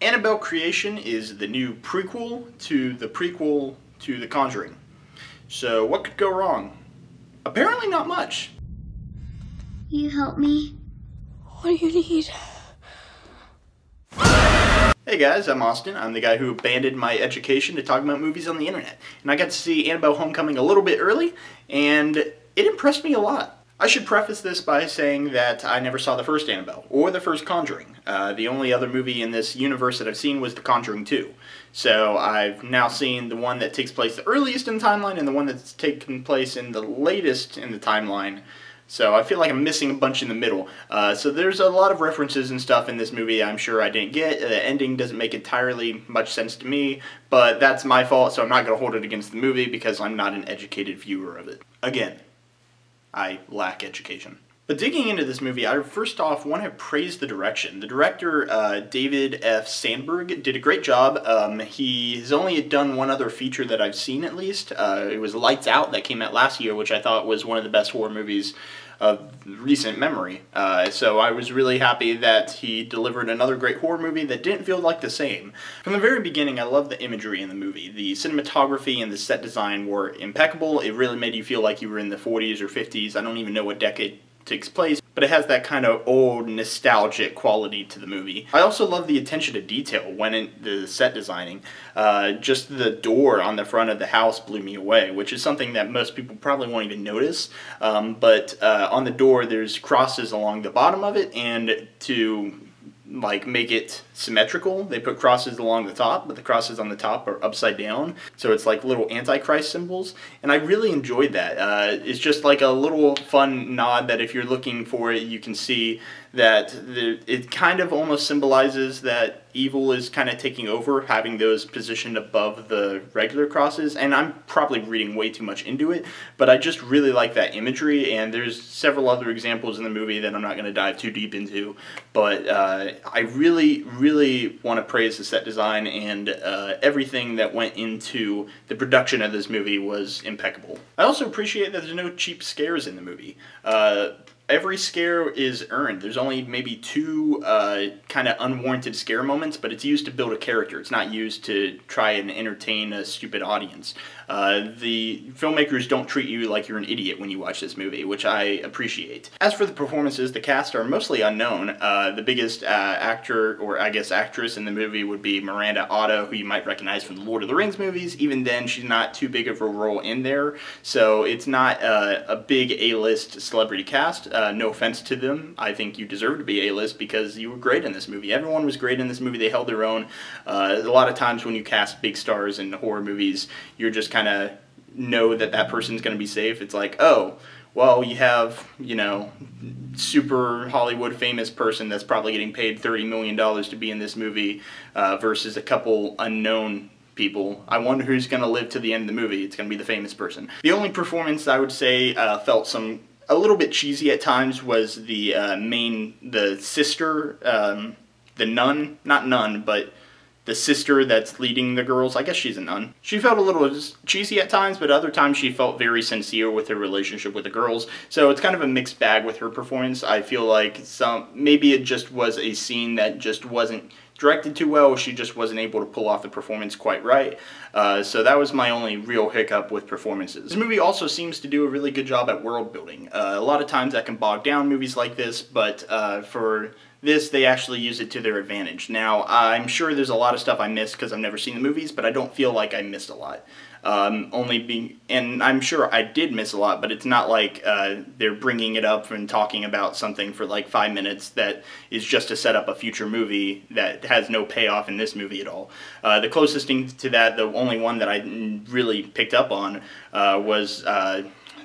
Annabelle Creation is the new prequel to The Conjuring. So what could go wrong? Apparently not much. You help me? What do you need? Hey guys, I'm Austin. I'm the guy who abandoned my education to talk about movies on the internet. And I got to see Annabelle Homecoming a little bit early, and it impressed me a lot. I should preface this by saying that I never saw the first Annabelle, or the first Conjuring. The only other movie in this universe that I've seen was The Conjuring 2. So I've now seen the one that takes place the earliest in the timeline, and the one that's taken place in the latest in the timeline. So I feel like I'm missing a bunch in the middle. So there's a lot of references and stuff in this movie I'm sure I didn't get. The ending doesn't make entirely much sense to me, but that's my fault, so I'm not going to hold it against the movie because I'm not an educated viewer of it. Again, I lack education. But digging into this movie, I first off want to praise the direction. The director, David F. Sandberg, did a great job. He's only done one other feature that I've seen at least. It was Lights Out that came out last year, which I thought was one of the best horror movies of recent memory. So I was really happy that he delivered another great horror movie that didn't feel like the same. From the very beginning, I loved the imagery in the movie. The cinematography and the set design were impeccable. It really made you feel like you were in the 40s or 50s. I don't even know what decade takes place, but it has that kind of old nostalgic quality to the movie. I also love the attention to detail when in the set designing. Just the door on the front of the house blew me away, which is something that most people probably won't even notice. But on the door there's crosses along the bottom of it, and to make it symmetrical, they put crosses along the top, but the crosses on the top are upside down, so it's like little Antichrist symbols, and I really enjoyed that. It's just like a little fun nod that if you're looking for it, you can see that it kind of almost symbolizes that evil is kind of taking over, having those positioned above the regular crosses, and I'm probably reading way too much into it, but I just really like that imagery, and there's several other examples in the movie that I'm not going to dive too deep into, but I really want to praise the set design, and everything that went into the production of this movie was impeccable. I also appreciate that there's no cheap scares in the movie. Every scare is earned. There's only maybe two kind of unwarranted scare moments, but it's used to build a character. It's not used to try and entertain a stupid audience. The filmmakers don't treat you like you're an idiot when you watch this movie, which I appreciate. As for the performances, the cast are mostly unknown. The biggest actor, or I guess actress in the movie would be Miranda Otto, who you might recognize from the Lord of the Rings movies. Even then, she's not too big of a role in there, so it's not a big A-list celebrity cast. No offense to them. I think you deserve to be A-list because you were great in this movie. Everyone was great in this movie. They held their own. A lot of times when you cast big stars in horror movies, you're just kind of know that that person's going to be safe. It's like, oh, well, you have, you know, super Hollywood famous person that's probably getting paid $30 million to be in this movie versus a couple unknown people. I wonder who's going to live to the end of the movie. It's going to be the famous person. The only performance I would say felt a little bit cheesy at times was the sister, the nun, not nun, but the sister that's leading the girls. I guess she's a nun. She felt a little cheesy at times, but other times she felt very sincere with her relationship with the girls. So it's kind of a mixed bag with her performance. I feel like maybe it just was a scene that just wasn't directed too well. She just wasn't able to pull off the performance quite right. So that was my only real hiccup with performances. This movie also seems to do a really good job at world building. A lot of times that can bog down movies like this, but for this, they actually use it to their advantage. Now, I'm sure there's a lot of stuff I missed because I've never seen the movies, but I don't feel like I missed a lot. And I'm sure I did miss a lot, but it's not like they're bringing it up and talking about something for like 5 minutes that is just to set up a future movie that has no payoff in this movie at all. The closest thing to that, the only one that I really picked up on was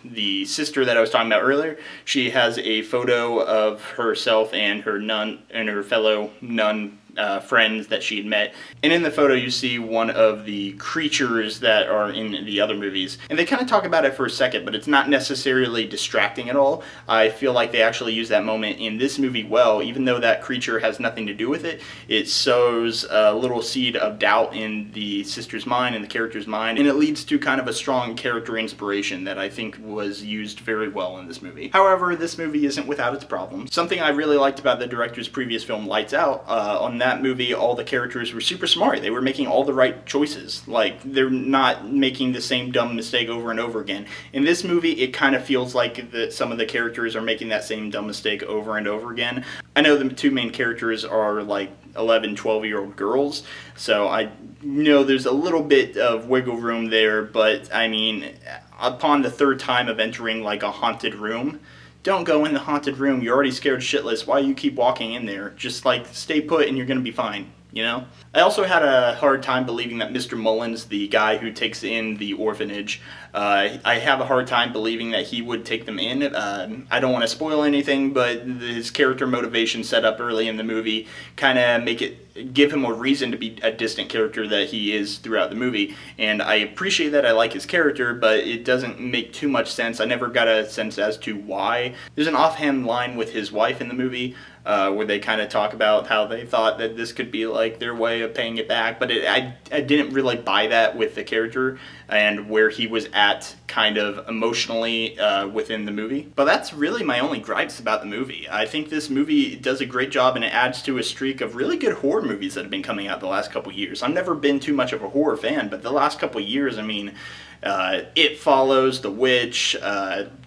the sister that I was talking about earlier. She has a photo of herself and her fellow nun friends that she had met. And in the photo you see one of the creatures that are in the other movies. And they kind of talk about it for a second, but it's not necessarily distracting at all. I feel like they actually use that moment in this movie well, even though that creature has nothing to do with it. It sows a little seed of doubt in the sister's mind and the character's mind, and it leads to kind of a strong character inspiration that I think was used very well in this movie. However, this movie isn't without its problems. Something I really liked about the director's previous film, Lights Out, on that movie, all the characters were super smart. They were making all the right choices. Like, they're not making the same dumb mistake over and over again. In this movie, it kind of feels like some of the characters are making that same dumb mistake over and over again. I know the two main characters are like 11, 12-year-old girls, so I know there's a little bit of wiggle room there, but I mean, upon the third time of entering like a haunted room, don't go in the haunted room. You're already scared shitless. Why you keep walking in there? Just like stay put and you're gonna be fine, you know? I also had a hard time believing that Mr. Mullins, the guy who takes in the orphanage, I have a hard time believing that he would take them in. I don't want to spoil anything, but his character motivation set up early in the movie kind of give him a reason to be a distant character that he is throughout the movie. And I appreciate that. I like his character, but it doesn't make too much sense. I never got a sense as to why. There's an offhand line with his wife in the movie where they kind of talk about how they thought that this could be like their way of paying it back, but I didn't really buy that with the character and where he was at kind of emotionally within the movie. But that's really my only gripes about the movie. I think this movie does a great job and it adds to a streak of really good horror movies that have been coming out the last couple years. I've never been too much of a horror fan, but the last couple years, I mean, It Follows, The Witch,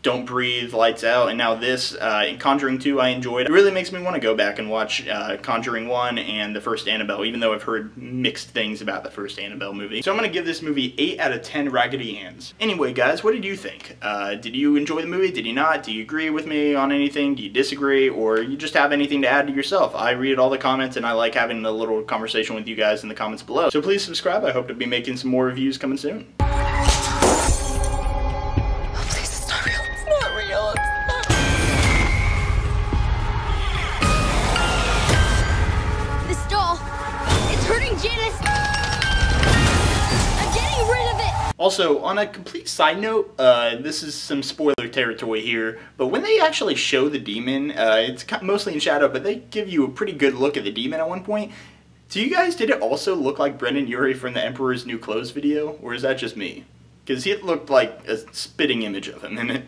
Don't Breathe, Lights Out, and now this, in Conjuring 2 I enjoyed. It really makes me want to go back and watch Conjuring 1 and the first Annabelle, even though I've heard mixed things about the first Annabelle movie. So I'm going to give this movie 8 out of 10 Raggedy Anns. Anyway guys, what did you think? Did you enjoy the movie? Did you not? Do you agree with me on anything? Do you disagree? Or you just have anything to add to yourself? I read all the comments and I like having a little conversation with you guys in the comments below. So please subscribe. I hope to be making some more reviews coming soon. Also, on a complete side note, this is some spoiler territory here, but when they actually show the demon, it's mostly in shadow, but they give you a pretty good look at the demon at one point. To you guys, did it also look like Brendan Urie from the Emperor's New Clothes video, or is that just me? Because it looked like a spitting image of him in it.